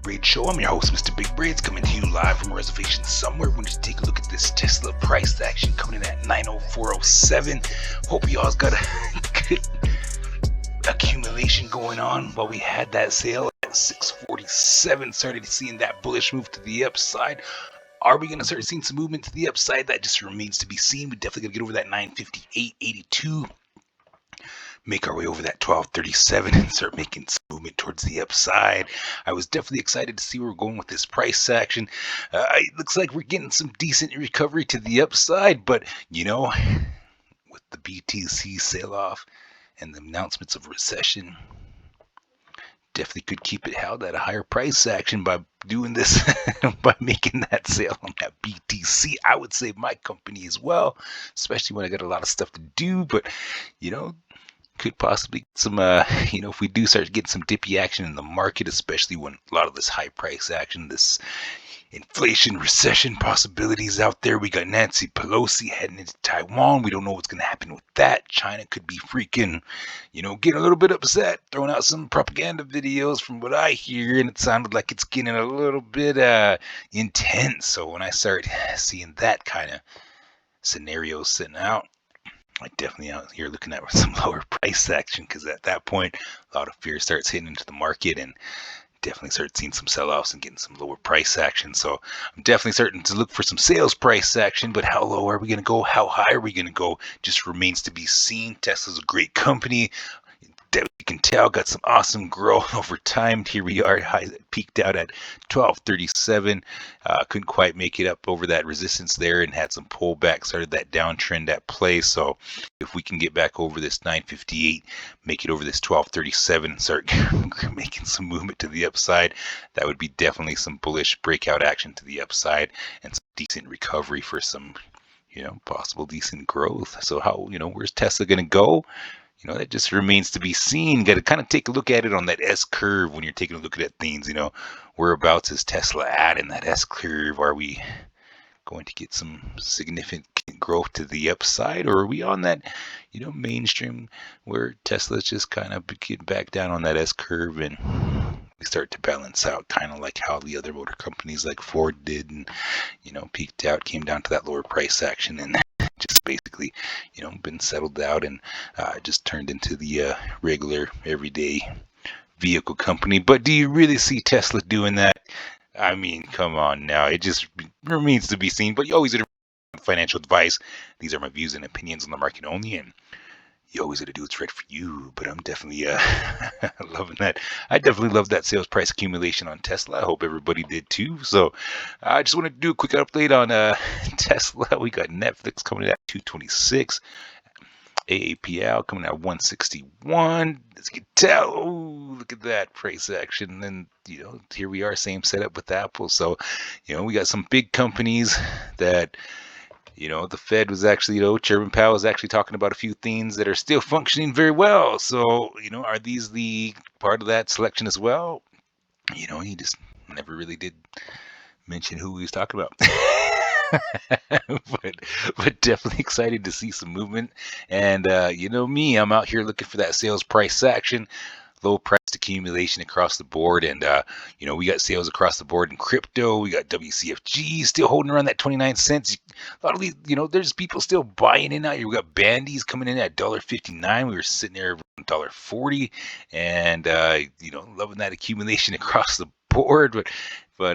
Braid Show. I'm your host, Mr. Big Braids, coming to you live from a reservation somewhere. We're going to take a look at this Tesla price action coming in at 90407. Hope y'all's got a good accumulation going on while we had that sale at 647. Started seeing that bullish move to the upside. Are we going to start seeing some movement to the upside? That just remains to be seen. We definitely got to get over that 958.82. Make our way over that 1237 and start making some movement towards the upside. I was definitely excited to see where we're going with this price action. It looks like we're getting some decent recovery to the upside, but you know, with the BTC sell off and the announcements of recession, definitely could keep it held at a higher price action by doing this, by making that sale on that BTC. I would save my company as well, especially when I got a lot of stuff to do, but you know, could possibly get some, if we do start getting some dippy action in the market, especially when a lot of this high price action, this inflation, recession possibilities out there. We got Nancy Pelosi heading into Taiwan. We don't know what's going to happen with that. China could be freaking, getting a little bit upset, throwing out some propaganda videos from what I hear, and it sounded like it's getting a little bit intense. So when I start seeing that kind of scenario sitting out, I definitely out here looking at some lower price action, because at that point, a lot of fear starts hitting into the market and definitely start seeing some sell-offs and getting some lower price action. So I'm definitely starting to look for some sales price action, but how low are we going to go? How high are we going to go? Just remains to be seen. Tesla's a great company. That you can tell got some awesome growth over time. Here we are, peaked out at 1237. Couldn't quite make it up over that resistance there and had some pullback, started that downtrend at play. So if we can get back over this 958, make it over this 1237 and start making some movement to the upside, that would be definitely some bullish breakout action to the upside and some decent recovery for some, possible decent growth. So how, where's Tesla going to go? That just remains to be seen. Got to kind of take a look at it on that S curve when you're taking a look at things. Whereabouts is Tesla at in that S curve? Are we going to get some significant growth to the upside, or are we on that, mainstream where Tesla's just kind of getting back down on that S curve and we start to balance out, kind of like how the other motor companies like Ford did, and peaked out, came down to that lower price action, and just basically, been settled out and just turned into the regular everyday vehicle company. But do you really see Tesla doing that? I mean, come on now. It just remains to be seen. But you always get financial advice. These are my views and opinions on the market only, and you always got to do what's right for you. But I'm definitely loving that. I definitely love that sales price accumulation on Tesla. I hope everybody did too. So I just wanted to do a quick update on Tesla. We got Netflix coming in at 226. AAPL coming at 161. As you can tell, look at that price action. And here we are, same setup with Apple. So, we got some big companies that, the Fed was actually, Chairman Powell was actually talking about a few things that are still functioning very well. So, are these the part of that selection as well? He just never really did mention who he was talking about. but definitely excited to see some movement. And me, I'm out here looking for that sales price action, low price accumulation across the board. And we got sales across the board in crypto. We got WCFG still holding around that 29 cents. A lot of these, there's people still buying in out here. We got Bandies coming in at $1.59. We were sitting there around $1.40, and loving that accumulation across the board. But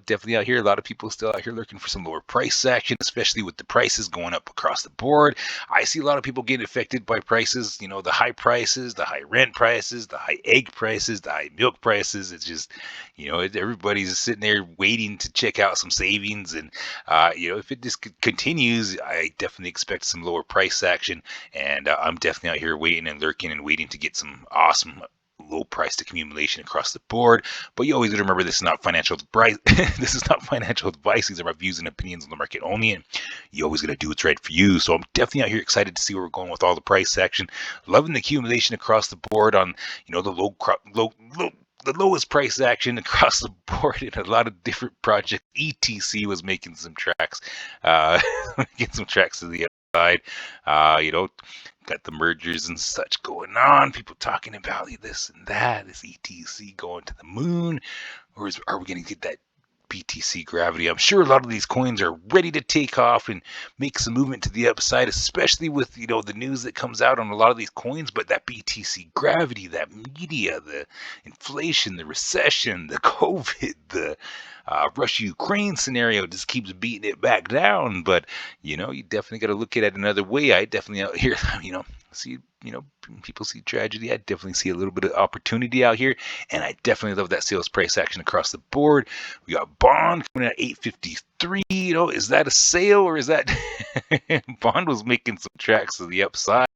definitely out here, a lot of people still out here looking for some lower price action, especially with the prices going up across the board. I see a lot of people getting affected by prices, the high prices, the high rent prices, the high egg prices, the high milk prices. It's just, everybody's sitting there waiting to check out some savings. And, if it just continues, I definitely expect some lower price action. And I'm definitely out here waiting and lurking and waiting to get some awesome low priced accumulation across the board. But you always got to remember, this is not financial advice. This is not financial advice. These are my views and opinions on the market only, and you always got to do what's right for you. So I'm definitely out here excited to see where we're going with all the price action. Loving the accumulation across the board on the lowest price action across the board in a lot of different projects. ETC was making some tracks, getting some tracks to the side. You know, got the mergers and such going on. People talking about this and that. Is ETC going to the moon, or are we going to get that BTC gravity? I'm sure a lot of these coins are ready to take off and make some movement to the upside, especially with the news that comes out on a lot of these coins. But that BTC gravity, that media, the inflation, the recession, the COVID, the Russia-Ukraine scenario just keeps beating it back down. But you definitely got to look at it another way. I definitely out here, see, people see tragedy. I definitely see a little bit of opportunity out here, and I definitely love that sales price action across the board. We got Bond coming at 853. Is that a sale, or is that Bond was making some tracks to the upside,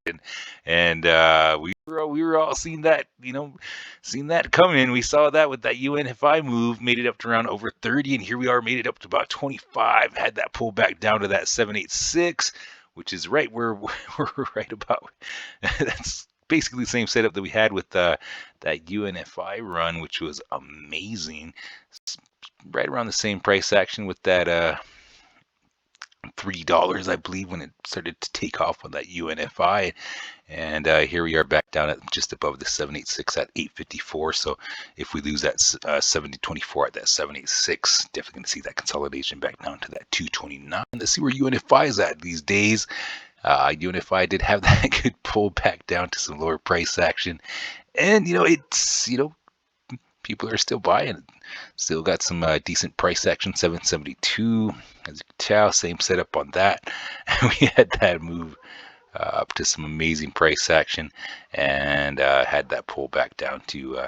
and we were all seeing that coming. We saw that with that UNFI move, made it up to around over 30, and here we are, made it up to about 25. Had that pull back down to that 786, which is right where we're right about. That's basically the same setup that we had with that UNFI run, which was amazing. Right around the same price action with that $3, I believe, when it started to take off on that UNFI. And here we are back down at just above the 786 at 854. So if we lose that 7024 at that 786, definitely going to see that consolidation back down to that 229. Let's see where UNFI is at these days. UNFI did have that good pull back down to some lower price action. And, it's, people are still buying it. Still got some decent price action, 772. As you can tell, same setup on that. We had that move up to some amazing price action, and had that pull back down to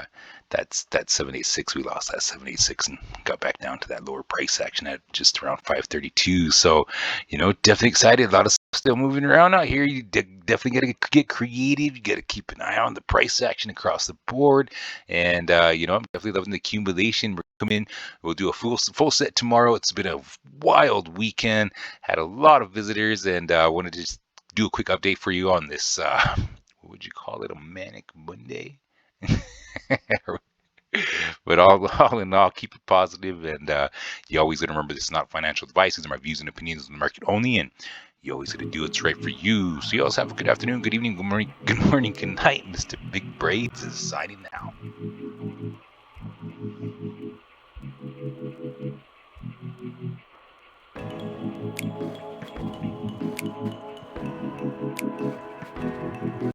that 786. We lost that 786 and got back down to that lower price action at just around 532. So, definitely excited. A lot of stuff still moving around out here. You definitely got to get creative. You got to keep an eye on the price action across the board. And I'm definitely loving the accumulation. We're coming. We'll do a full set tomorrow. It's been a wild weekend. Had a lot of visitors, and wanted to just do a quick update for you on this. What would you call it? A manic Monday. But all in all, keep it positive, and you always got to remember, this is not financial advice. These are my views and opinions on the market only, and you always got to do what's right for you. So you always have a good afternoon, good evening, good morning, good night. Mr. Big Braids is signing out.